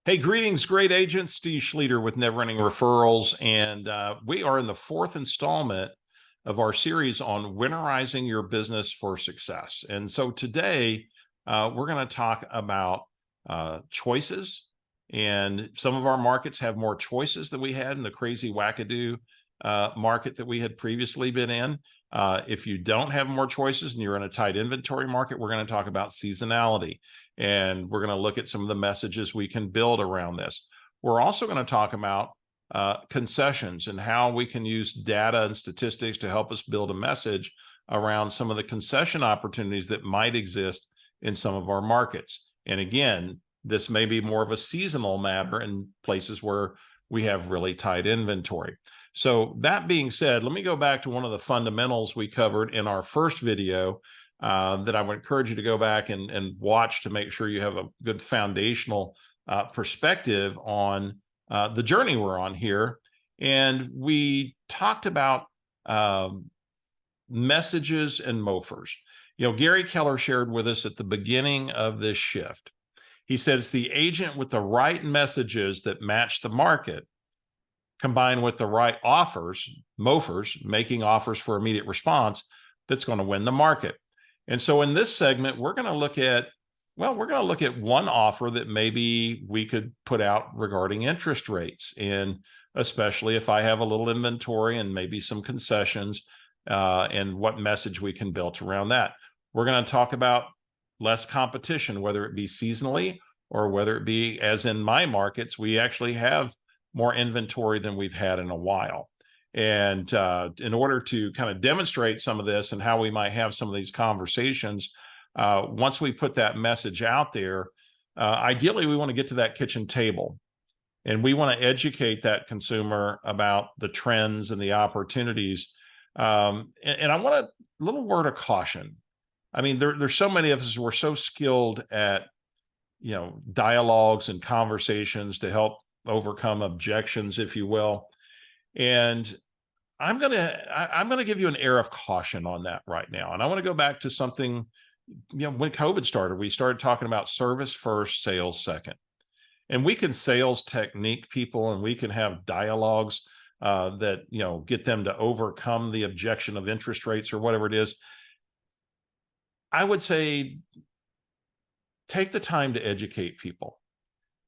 Hey, greetings, great agent. Steve Schleter with Never Ending Referrals. And we are in the fourth installment of our series on winterizing your business for success. And so today, we're going to talk about choices. And some of our markets have more choices than we had in the crazy wackadoo market that we had previously been in. If you don't have more choices and you're in a tight inventory market, we're going to talk about seasonality. And we're going to look at some of the messages we can build around this. We're also going to talk about concessions and how we can use data and statistics to help us build a message around some of the concession opportunities that might exist in some of our markets. And again, this may be more of a seasonal matter in places where we have really tight inventory. So that being said, let me go back to one of the fundamentals we covered in our first video that I would encourage you to go back and watch to make sure you have a good foundational perspective on the journey we're on here. And we talked about messages and MOFers. You know, Gary Keller shared with us at the beginning of this shift. He said it's the agent with the right messages that match the market, combined with the right offers, MOFers, making offers for immediate response, that's going to win the market. And so in this segment, we're going to look at, one offer that maybe we could put out regarding interest rates. And especially if I have a little inventory and maybe some concessions and what message we can build around that. We're going to talk about less competition, whether it be seasonally or whether it be, as in my markets, we actually have more inventory than we've had in a while. And in order to kind of demonstrate some of this and how we might have some of these conversations, once we put that message out there, ideally we want to get to that kitchen table and we want to educate that consumer about the trends and the opportunities. And I want a little word of caution. I mean, there's so many of us, we're so skilled at, dialogues and conversations to help overcome objections, if you will. And I'm going to give you an air of caution on that right now. And I want to go back to something, when COVID started, we started talking about service first, sales second. And we can sales technique people and we can have dialogues that, get them to overcome the objection of interest rates or whatever it is. I would say take the time to educate people.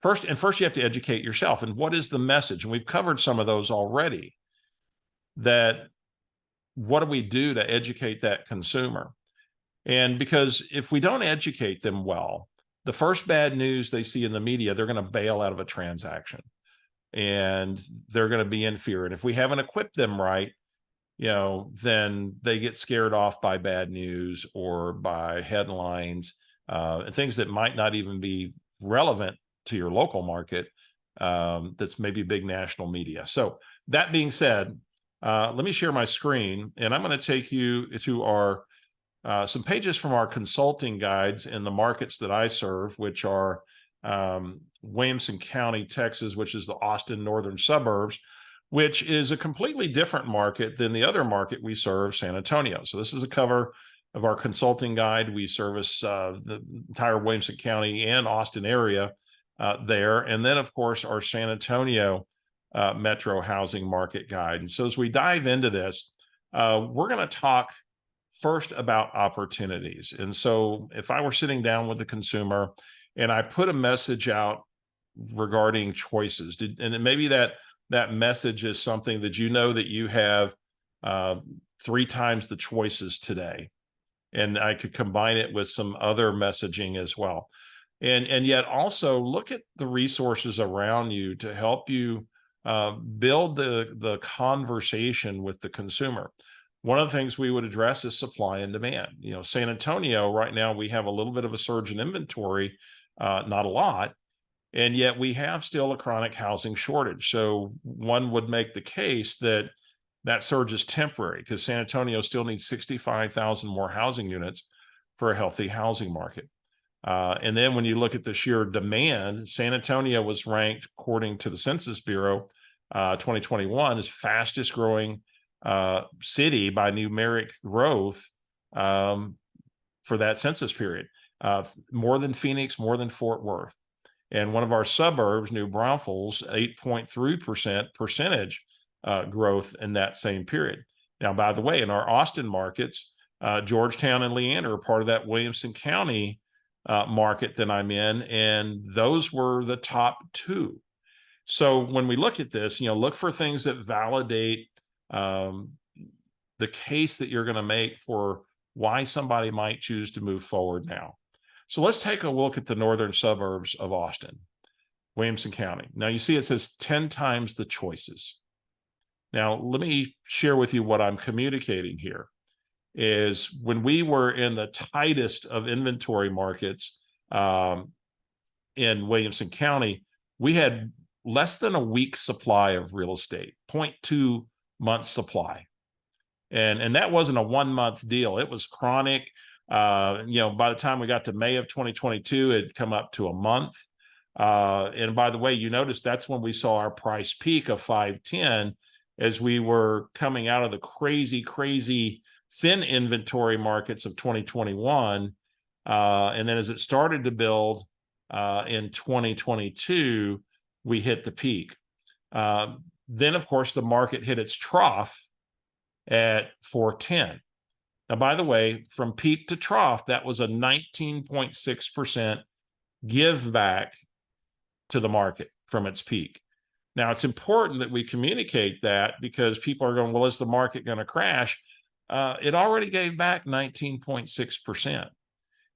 First, you have to educate yourself. And what is the message? And we've covered some of those already. That what do we do to educate that consumer? And because if we don't educate them well, the first bad news they see in the media, they're going to bail out of a transaction and they're going to be in fear. And if we haven't equipped them right, then they get scared off by bad news or by headlines and things that might not even be relevant to your local market. That's maybe big national media. So that being said, let me share my screen and I'm going to take you to our some pages from our consulting guides in the markets that I serve, which are Williamson County, Texas, which is the Austin northern suburbs, which is a completely different market than the other market we serve, San Antonio. So this is a cover of our consulting guide. We service the entire Williamson County and Austin area there. And then, of course, our San Antonio metro housing market guide. And so as we dive into this, we're going to talk first about opportunities. And so if I were sitting down with the consumer and I put a message out regarding choices, and maybe that message is something that that you have 3 times the choices today, and I could combine it with some other messaging as well. And yet also look at the resources around you to help you build the conversation with the consumer. One of the things we would address is supply and demand. San Antonio right now, we have a little bit of a surge in inventory, not a lot, and yet we have still a chronic housing shortage. So one would make the case that surge is temporary because San Antonio still needs 65,000 more housing units for a healthy housing market. And then when you look at the sheer demand, San Antonio was ranked, according to the Census Bureau, 2021, as fastest growing city by numeric growth for that census period, more than Phoenix, more than Fort Worth. And one of our suburbs, New Braunfels, 8.3% growth in that same period. Now, by the way, in our Austin markets, Georgetown and Leander are part of that Williamson County market that I'm in, and those were the top two. So when we look at this, look for things that validate the case that you're going to make for why somebody might choose to move forward now. So let's take a look at the northern suburbs of Austin, Williamson County. Now you see it says 10 times the choices. Now let me share with you what I'm communicating here is when we were in the tightest of inventory markets in Williamson County, we had less than a week's supply of real estate, 0.2 months supply. And that wasn't a 1 month deal. It was chronic. By the time we got to May of 2022, it had come up to a month. And by the way, you notice that's when we saw our price peak of 510 as we were coming out of the crazy thin inventory markets of 2021. And then as it started to build in 2022, we hit the peak. Then, of course, the market hit its trough at 410. Now, by the way, from peak to trough, that was a 19.6% give back to the market from its peak. Now, it's important that we communicate that because people are going, well, is the market going to crash? It already gave back 19.6%.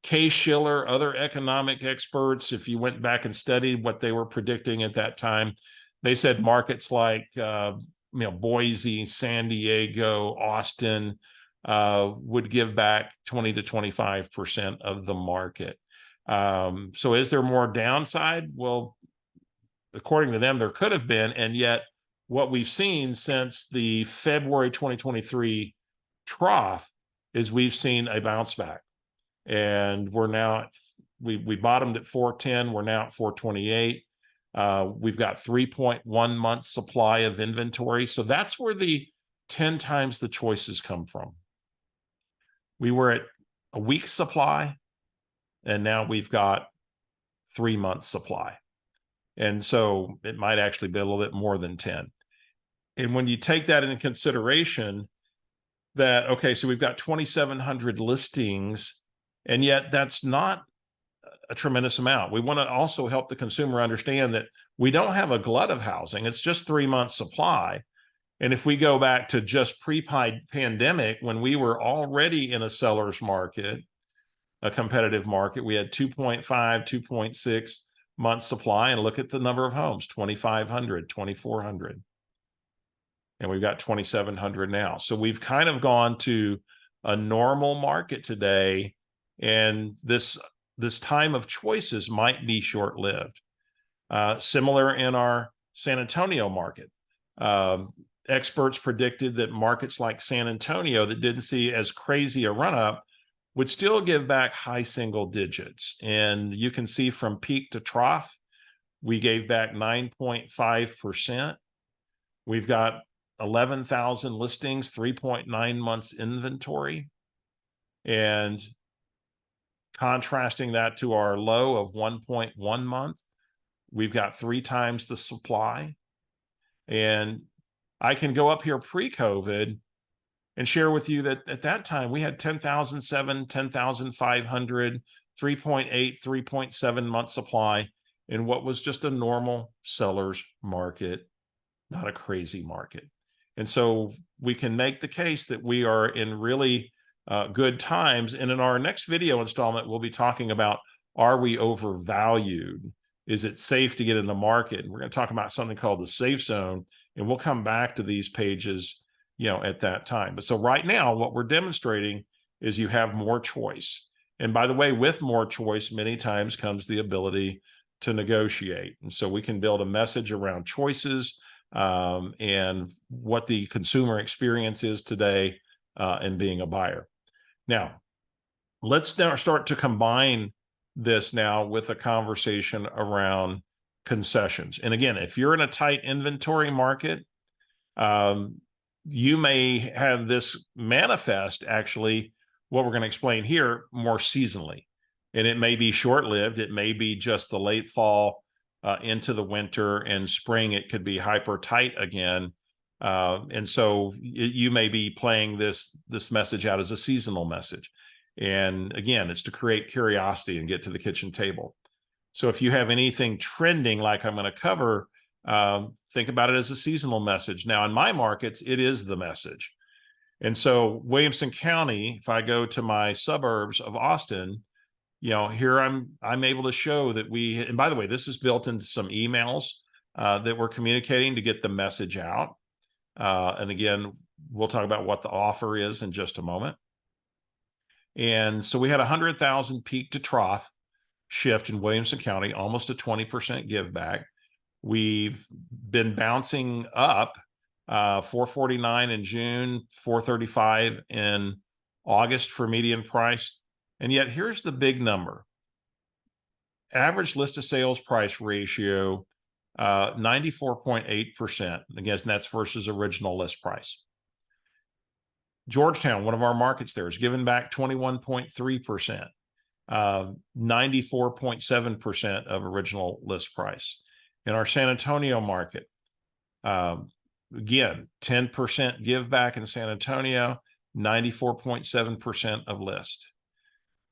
Kay Schiller, other economic experts, if you went back and studied what they were predicting at that time, they said markets like Boise, San Diego, Austin would give back 20 to 25% of the market. So is there more downside? Well, according to them, there could have been. And yet what we've seen since the February 2023 trough is we've seen a bounce back. And we're now, we bottomed at 410. We're now at 428. We've got 3.1 months supply of inventory. So that's where the 10 times the choices come from. We were at a week's supply, and now we've got 3 months supply. And so it might actually be a little bit more than 10. And when you take that into consideration, that, okay, so we've got 2,700 listings, and yet that's not a tremendous amount. We want to also help the consumer understand that we don't have a glut of housing. It's just 3 months supply. And if we go back to just pre-pandemic, when we were already in a seller's market, a competitive market, we had 2.5, 2.6 months supply, and look at the number of homes, 2,500, 2,400. And we've got 2,700 now. So we've kind of gone to a normal market today, and this time of choices might be short-lived. Similar in our San Antonio market. Experts predicted that markets like San Antonio that didn't see as crazy a run-up would still give back high single digits. And you can see from peak to trough, we gave back 9.5%. We've got 11,000 listings, 3.9 months inventory. And contrasting that to our low of 1.1 month, we've got 3 times the supply. And I can go up here pre-COVID and share with you that at that time we had 10,007, 10,500, 3.8, 3.7 month supply in what was just a normal seller's market, not a crazy market. And so we can make the case that we are in really good times. And in our next video installment, we'll be talking about, are we overvalued? Is it safe to get in the market? And we're going to talk about something called the safe zone, and we'll come back to these pages, at that time. But so right now, what we're demonstrating is you have more choice. And by the way, with more choice, many times comes the ability to negotiate. And so we can build a message around choices and what the consumer experience is today in being a buyer. Now, let's now start to combine this now with a conversation around concessions. And again, if you're in a tight inventory market, you may have this manifest actually, what we're going to explain here, more seasonally. And it may be short-lived. It may be just the late fall into the winter, and spring it could be hyper tight again. And so you may be playing this message out as a seasonal message. And again, it's to create curiosity and get to the kitchen table. So if you have anything trending like I'm going to cover, think about it as a seasonal message. Now, in my markets, it is the message. And so Williamson County, if I go to my suburbs of Austin, here I'm able to show that and by the way, this is built into some emails that we're communicating to get the message out. And again, we'll talk about what the offer is in just a moment. And so we had 100,000 peak to trough shift in Williamson County, almost a 20% give back. We've been bouncing up 449 in June, 435 in August for median price. And yet here's the big number. Average list to sales price ratio, 94.8%. Again, that's versus original list price. Georgetown, one of our markets there, is giving back 21.3%, 94.7% of original list price. In our San Antonio market, again, 10% give back in San Antonio, 94.7% of list.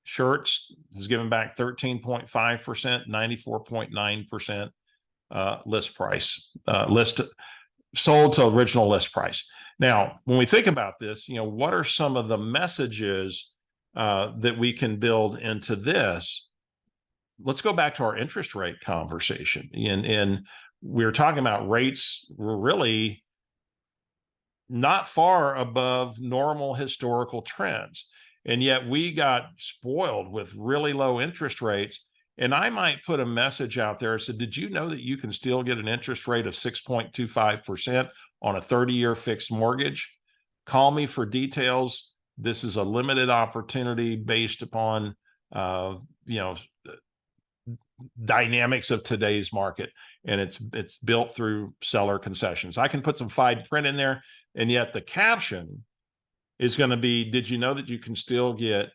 Shirts is giving back 13.5%, 94.9% list price, list sold to original list price. Now, when we think about this, what are some of the messages that we can build into this? Let's go back to our interest rate conversation. And we were talking about rates were really not far above normal historical trends. And yet we got spoiled with really low interest rates. And I might put a message out there that said, did you know that you can still get an interest rate of 6.25% on a 30-year fixed mortgage? Call me for details. This is a limited opportunity based upon, dynamics of today's market. And it's built through seller concessions. I can put some fine print in there. And yet the caption is going to be, did you know that you can still get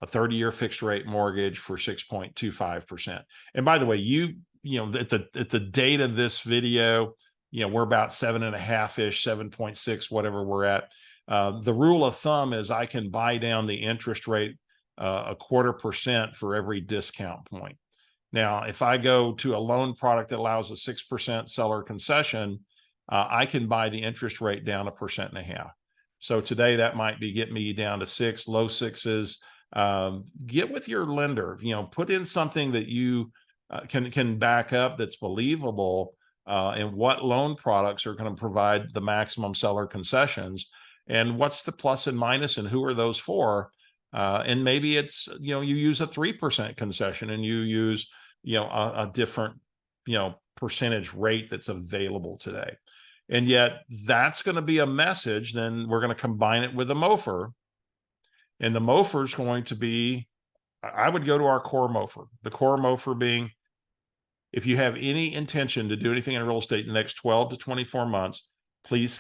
a 30-year fixed rate mortgage for 6.25%? And by the way, at the date of this video, we're about 7.5-ish, 7.6, whatever we're at. The rule of thumb is I can buy down the interest rate 0.25% for every discount point. Now, if I go to a loan product that allows a 6% seller concession, I can buy the interest rate down 1.5%. So today that might be get me down to 6, low 6s. Get with your lender, put in something that you can back up that's believable, and what loan products are going to provide the maximum seller concessions, and what's the plus and minus, and who are those for? And maybe it's, you use a 3% concession and you use, a different, percentage rate that's available today. And yet that's going to be a message. Then we're going to combine it with a MOFR. And the MOFR is going to be, I would go to our core MOFR. The core MOFR being, if you have any intention to do anything in real estate in the next 12 to 24 months, please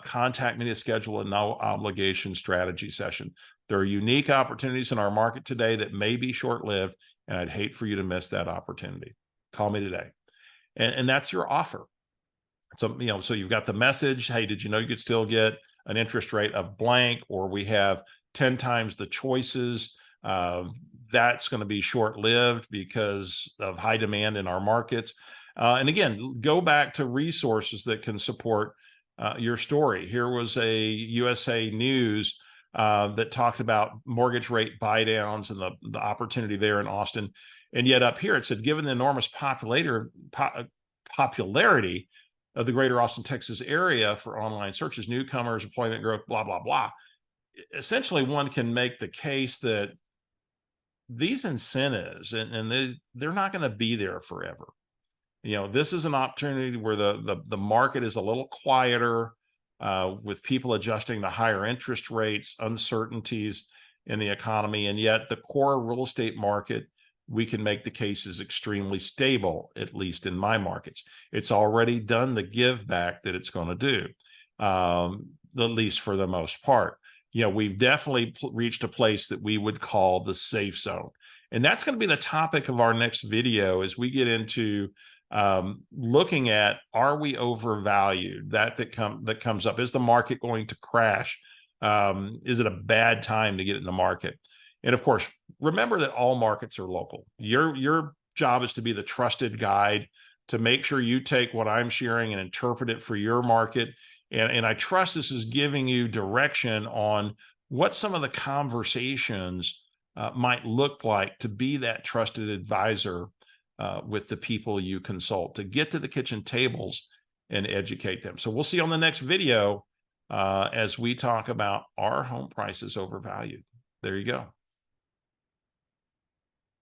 contact me to schedule a no obligation strategy session. There are unique opportunities in our market today that may be short-lived, and I'd hate for you to miss that opportunity. Call me today. And that's your offer. So, so you've got the message, hey, did you know you could still get an interest rate of blank, or we have 10 times the choices. That's going to be short-lived because of high demand in our markets. And again, go back to resources that can support your story. Here was a USA News that talked about mortgage rate buy downs and the opportunity there in Austin. And yet up here, it said, given the enormous popularity of the greater Austin, Texas area for online searches, newcomers, employment growth, blah, blah, blah. Essentially, one can make the case that these incentives, and they're not going to be there forever. This is an opportunity where the market is a little quieter, with people adjusting to higher interest rates, uncertainties in the economy, and yet the core real estate market, we can make the case is extremely stable, at least in my markets. It's already done the give back that it's going to do, at least for the most part. We've definitely reached a place that we would call the safe zone. And that's going to be the topic of our next video as we get into looking at, are we overvalued? That comes up. Is the market going to crash? Is it a bad time to get in the market? And of course, remember that all markets are local. Your job is to be the trusted guide, to make sure you take what I'm sharing and interpret it for your market. And I trust this is giving you direction on what some of the conversations might look like to be that trusted advisor with the people you consult, to get to the kitchen tables and educate them. So we'll see you on the next video as we talk about, are home prices overvalued? There you go.